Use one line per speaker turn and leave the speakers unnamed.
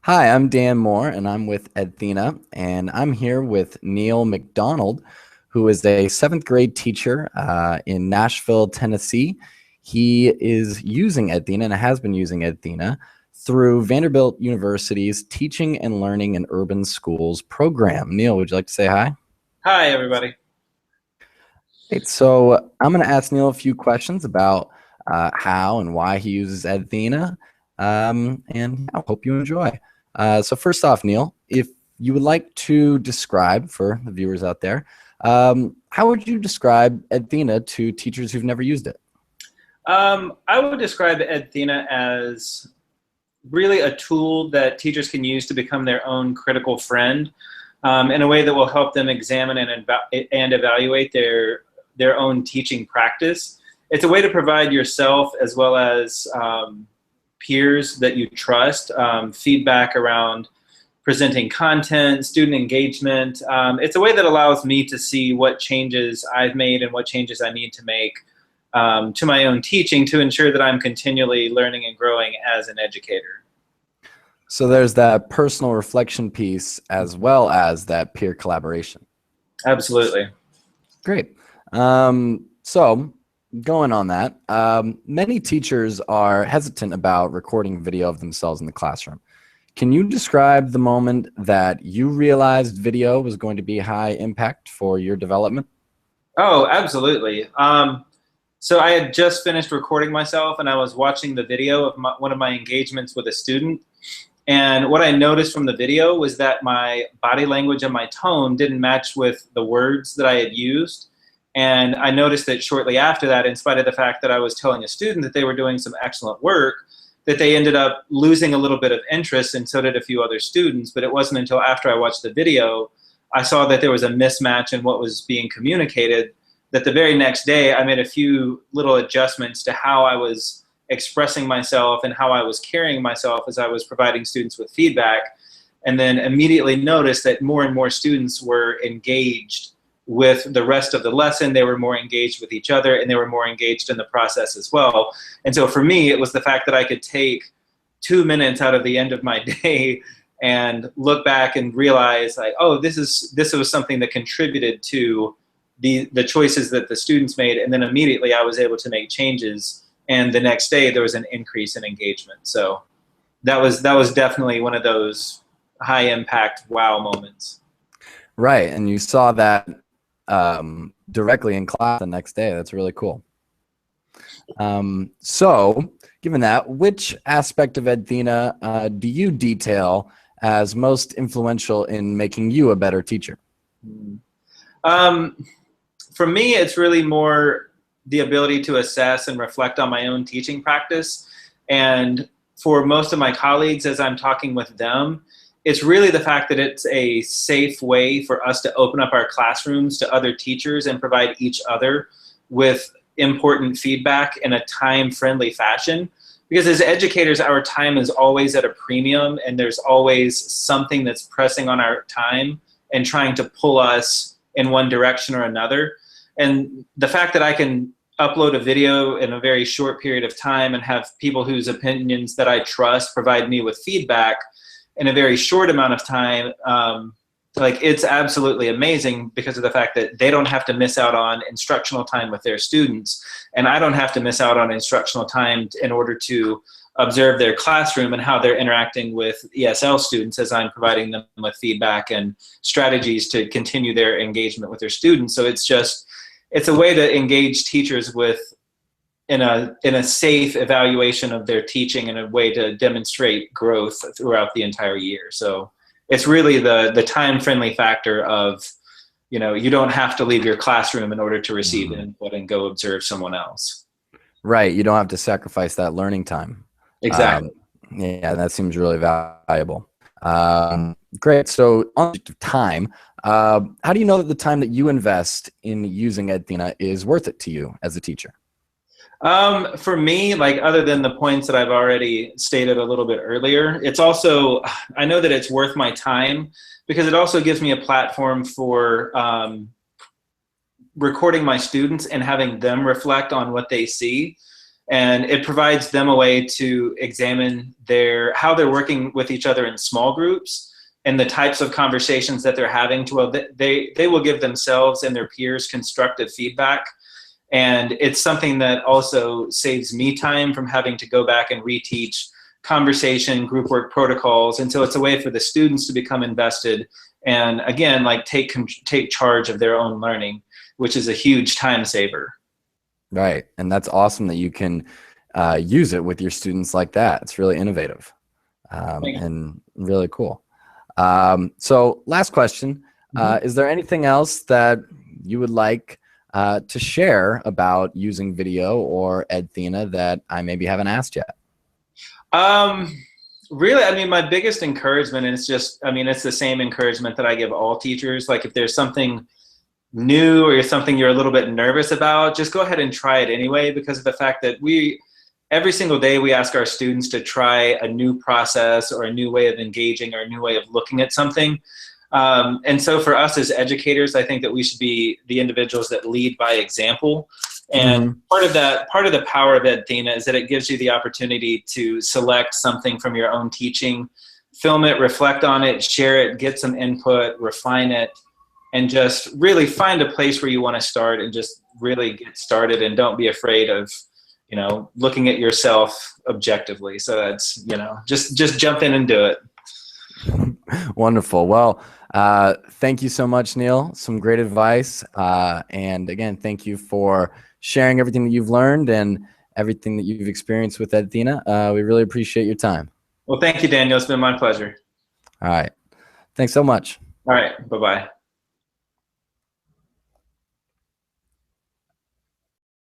Hi, I'm Dan Moore, and I'm with Edthena, and I'm here with Neal McDonald, who is a seventh grade teacher in Nashville, Tennessee. He is using Edthena and has been using Edthena through Vanderbilt University's Teaching and Learning in Urban Schools program. Neal, would you like to say hi?
Hi, everybody.
Great. So I'm going to ask Neal a few questions about how and why he uses Edthena, and I hope you enjoy. So first off, Neal, if you would like to describe for the viewers out there, how would you describe Edthena to teachers who've never used it?
I would describe Edthena as really a tool that teachers can use to become their own critical friend in a way that will help them examine and evaluate their own teaching practice. It's a way to provide yourself as well as peers that you trust feedback around presenting content, student engagement. It's a way that allows me to see what changes I've made and what changes I need to make to my own teaching to ensure that I'm continually learning and growing as an educator.
So there's that personal reflection piece as well as that peer collaboration.
Absolutely.
Great. So going on that, many teachers are hesitant about recording video of themselves in the classroom. Can you describe the moment that you realized video was going to be high impact for your development?
Oh, absolutely. So I had just finished recording myself and I was watching the video of one of my engagements with a student. And what I noticed from the video was that my body language and my tone didn't match with the words that I had used. And I noticed that shortly after that, in spite of the fact that I was telling a student that they were doing some excellent work, that they ended up losing a little bit of interest, and so did a few other students. But it wasn't until after I watched the video, I saw that there was a mismatch in what was being communicated, that the very next day I made a few little adjustments to how I was expressing myself and how I was carrying myself as I was providing students with feedback, and then immediately noticed that more and more students were engaged with the rest of the lesson. They were more engaged with each other, and they were more engaged in the process as well. And so for me, it was the fact that I could take 2 minutes out of the end of my day and look back and realize, like, oh, this was something that contributed to the choices that the students made, and then immediately I was able to make changes, and the next day there was an increase in engagement. So that was definitely one of those high impact wow moments.
Right, and you saw that directly in class the next day. That's really cool. So, given that, which aspect of Edthena do you detail as most influential in making you a better teacher?
Um, for me, it's really more the ability to assess and reflect on my own teaching practice. And for most of my colleagues, as I'm talking with them, it's really the fact that it's a safe way for us to open up our classrooms to other teachers and provide each other with important feedback in a time-friendly fashion. Because as educators, our time is always at a premium, and there's always something that's pressing on our time and trying to pull us in one direction or another. And the fact that I can upload a video in a very short period of time and have people whose opinions that I trust provide me with feedback in a very short amount of time, like, it's absolutely amazing, because of the fact that they don't have to miss out on instructional time with their students, and I don't have to miss out on instructional time in order to observe their classroom and how they're interacting with ESL students as I'm providing them with feedback and strategies to continue their engagement with their students. So it's a way to engage teachers with in a safe evaluation of their teaching, and a way to demonstrate growth throughout the entire year. So it's really the time-friendly factor of, you don't have to leave your classroom in order to receive input and go observe someone else.
Right, you don't have to sacrifice that learning time.
Exactly.
Yeah, that seems really valuable. Great. So on the subject of time, how do you know that the time that you invest in using Edthena is worth it to you as a teacher?
For me, like, other than the points that I've already stated a little bit earlier, it's also, I know that it's worth my time, because it also gives me a platform for recording my students and having them reflect on what they see. And it provides them a way to examine how they're working with each other in small groups and the types of conversations that they're having. They will give themselves and their peers constructive feedback. And it's something that also saves me time from having to go back and reteach conversation, group work protocols. And so it's a way for the students to become invested and, again, like take charge of their own learning, which is a huge time saver.
Right. And that's awesome that you can use it with your students like that. It's really innovative and really cool. So last question, is there anything else that you would like to share about using video or Edthena that I maybe haven't asked yet?
Really, I mean, my biggest encouragement, and it's the same encouragement that I give all teachers. Like, if there's something new or something you're a little bit nervous about, just go ahead and try it anyway, because of the fact that every single day we ask our students to try a new process or a new way of engaging or a new way of looking at something. And so for us as educators, I think that we should be the individuals that lead by example. And part of the power of Edthena is that it gives you the opportunity to select something from your own teaching, film it, reflect on it, share it, get some input, refine it, and just really find a place where you want to start and just really get started, and don't be afraid of, looking at yourself objectively. So that's, just jump in and do it.
Wonderful. Well, thank you so much, Neal. Some great advice. And again, thank you for sharing everything that you've learned and everything that you've experienced with Edthena. We really appreciate your time.
Well, thank you, Daniel. It's been my pleasure.
All right. Thanks so much.
All right. Bye-bye.